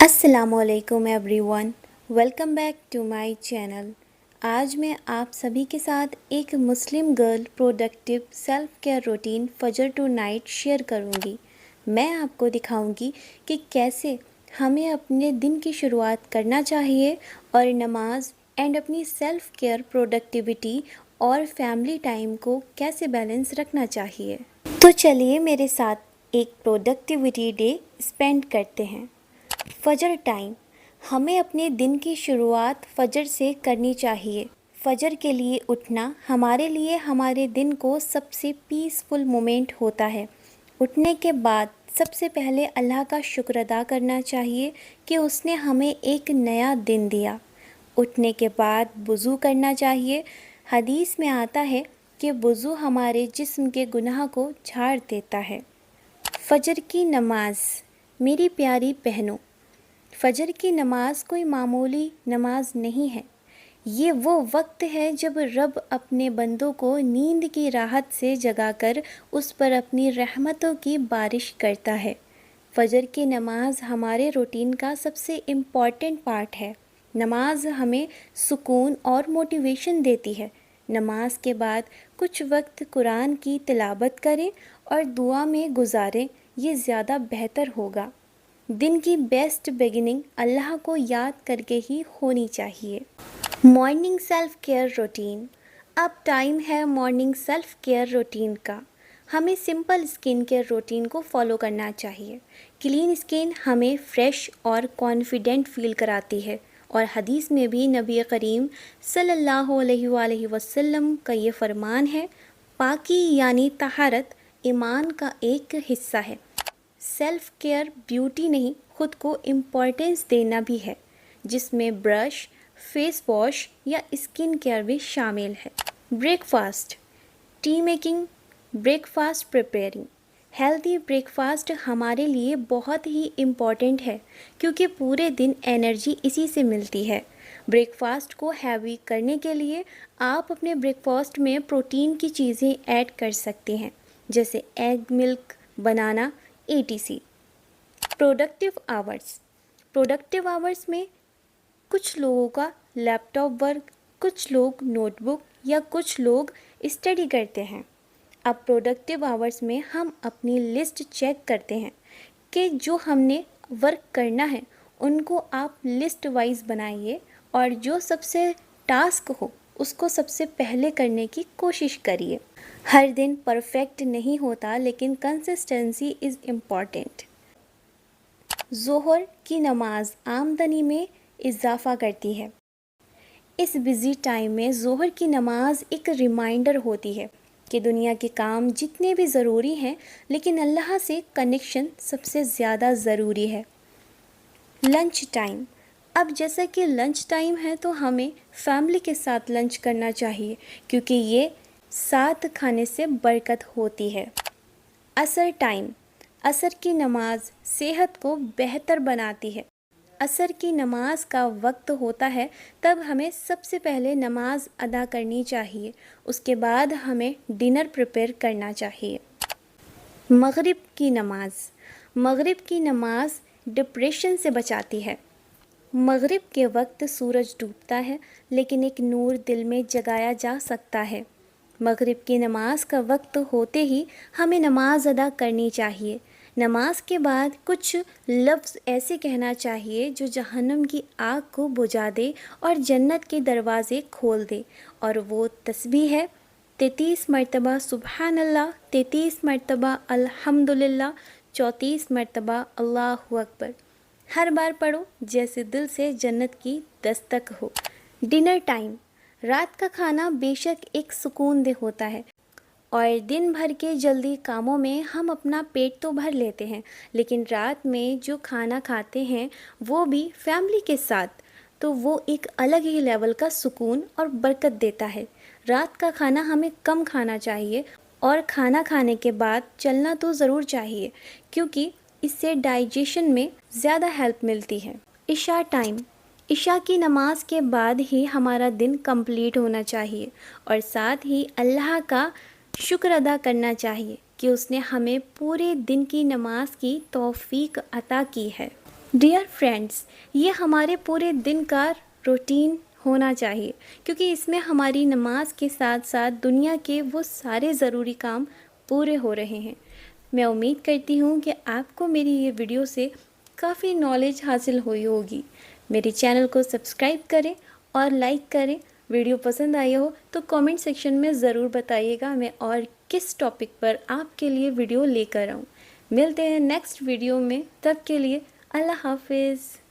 السلام علیکم everyone, welcome back to my channel. آج میں آپ سبھی کے ساتھ ایک Muslim girl productive self care routine Fajr to night share کروں گی۔ میں آپ کو دکھاؤں گی کہ کیسے ہمیں اپنے دن کی شروعات کرنا چاہیے اور نماز اینڈ اپنی سیلف کیئر، پروڈکٹیوٹی اور فیملی ٹائم کو کیسے بیلنس رکھنا چاہیے۔ تو چلیے میرے ساتھ ایک پروڈکٹیوٹی ڈے اسپینڈ کرتے ہیں۔ فجر ٹائم، ہمیں اپنے دن کی شروعات فجر سے کرنی چاہیے۔ فجر کے لیے اٹھنا ہمارے لیے ہمارے دن کو سب سے پیسفل مومنٹ ہوتا ہے۔ اٹھنے کے بعد سب سے پہلے اللہ کا شکر ادا کرنا چاہیے کہ اس نے ہمیں ایک نیا دن دیا۔ اٹھنے کے بعد وضو کرنا چاہیے۔ حدیث میں آتا ہے کہ وضو ہمارے جسم کے گناہ کو جھاڑ دیتا ہے۔ فجر کی نماز، میری پیاری بہنوں، فجر کی نماز کوئی معمولی نماز نہیں ہے۔ یہ وہ وقت ہے جب رب اپنے بندوں کو نیند کی راحت سے جگا کر اس پر اپنی رحمتوں کی بارش کرتا ہے۔ فجر کی نماز ہمارے روٹین کا سب سے امپورٹنٹ پارٹ ہے۔ نماز ہمیں سکون اور موٹیویشن دیتی ہے۔ نماز کے بعد کچھ وقت قرآن کی تلاوت کریں اور دعا میں گزاریں، یہ زیادہ بہتر ہوگا۔ دن کی بیسٹ بگننگ اللہ کو یاد کر کے ہی ہونی چاہیے۔ مارننگ سیلف کیئر روٹین، اب ٹائم ہے مارننگ سیلف کیئر روٹین کا۔ ہمیں سمپل اسکن کیئر روٹین کو فالو کرنا چاہیے۔ کلین اسکن ہمیں فریش اور کانفیڈنٹ فیل کراتی ہے، اور حدیث میں بھی نبی کریم صلی اللہ علیہ وآلہ وسلم کا یہ فرمان ہے، پاکی یعنی طہارت ایمان کا ایک حصہ ہے۔ سیلف کیئر بیوٹی نہیں، خود کو امپورٹنس دینا بھی ہے، جس میں برش، فیس واش یا اسکن کیئر بھی شامل ہے۔ Break fast, T making, break fast preparing. Healthy break fast ہمارے لیے بہت ہی امپورٹنٹ ہے، کیونکہ پورے دن انرجی اسی سے ملتی ہے۔ بریک فاسٹ کو ہیوی کرنے کے لیے آپ اپنے بریک فاسٹ میں پروٹین کی چیزیں ایڈ کر سکتے ہیں، جیسے ایگ، ملک، بنانا etc۔ پروڈکٹیو آورس میں کچھ لوگوں کا لیپ ٹاپ ورک، کچھ لوگ نوٹ بک یا کچھ لوگ اسٹڈی کرتے ہیں۔ اب پروڈکٹیو آورس میں ہم اپنی لسٹ چیک کرتے ہیں کہ جو ہم نے ورک کرنا ہے ان کو آپ لسٹ وائز بنائیے، اور جو سب سے ٹاسک ہو اس کو سب سے پہلے کرنے کی کوشش کریے۔ ہر دن پرفیکٹ نہیں ہوتا، لیکن کنسسٹنسی از امپورٹنٹ۔ ظہر کی نماز آمدنی میں اضافہ کرتی ہے۔ اس بزی ٹائم میں ظہر کی نماز ایک ریمائنڈر ہوتی ہے کہ دنیا کے کام جتنے بھی ضروری ہیں، لیکن اللہ سے کنیکشن سب سے زیادہ ضروری ہے۔ لنچ ٹائم، اب جیسا کہ لنچ ٹائم ہے تو ہمیں فیملی کے ساتھ لنچ کرنا چاہیے، کیونکہ یہ ساتھ کھانے سے برکت ہوتی ہے۔ عصر ٹائم، عصر کی نماز صحت کو بہتر بناتی ہے۔ عصر کی نماز کا وقت ہوتا ہے، تب ہمیں سب سے پہلے نماز ادا کرنی چاہیے، اس کے بعد ہمیں ڈنر پریپیئر کرنا چاہیے۔ مغرب کی نماز، مغرب کی نماز ڈپریشن سے بچاتی ہے۔ مغرب کے وقت سورج ڈوبتا ہے، لیکن ایک نور دل میں جگایا جا سکتا ہے۔ مغرب کی نماز کا وقت ہوتے ہی ہمیں نماز ادا کرنی چاہیے۔ نماز کے بعد کچھ لفظ ایسے کہنا چاہیے جو جہنم کی آگ کو بجھا دے اور جنت کے دروازے کھول دے، اور وہ تسبیح ہے: 33 مرتبہ سبحان اللہ، 33 مرتبہ الحمدللہ، 34 مرتبہ اللہ اکبر۔ ہر بار پڑھو جیسے دل سے جنت کی دستک ہو۔ ڈنر ٹائم، رات کا کھانا بے شک ایک سکون دہ ہوتا ہے، اور دن بھر کے جلدی کاموں میں ہم اپنا پیٹ تو بھر لیتے ہیں، لیکن رات میں جو کھانا کھاتے ہیں وہ بھی فیملی کے ساتھ، تو وہ ایک الگ ہی لیول کا سکون اور برکت دیتا ہے۔ رات کا کھانا ہمیں کم کھانا چاہیے، اور کھانا کھانے کے بعد چلنا تو ضرور چاہیے، کیونکہ اس سے ڈائجیشن میں زیادہ ہیلپ ملتی ہے۔ عشاء ٹائم، عشاء کی نماز کے بعد ہی ہمارا دن کمپلیٹ ہونا چاہیے، اور ساتھ ہی اللہ کا شکر ادا کرنا چاہیے کہ اس نے ہمیں پورے دن کی نماز کی توفیق عطا کی ہے۔ ڈیئر فرینڈس، یہ ہمارے پورے دن کا روٹین ہونا چاہیے، کیونکہ اس میں ہماری نماز کے ساتھ ساتھ دنیا کے وہ سارے ضروری کام پورے ہو رہے ہیں۔ میں امید کرتی ہوں کہ آپ کو میری یہ ویڈیو سے کافی نالج حاصل ہوئی ہوگی۔ میرے چینل کو سبسکرائب کریں اور لائک کریں۔ ویڈیو پسند آئی ہو تو کامنٹ سیکشن میں ضرور بتائیے گا میں اور کس ٹاپک پر آپ کے لیے ویڈیو لے کر آؤں۔ ملتے ہیں نیکسٹ ویڈیو میں، تب کے لیے اللہ حافظ۔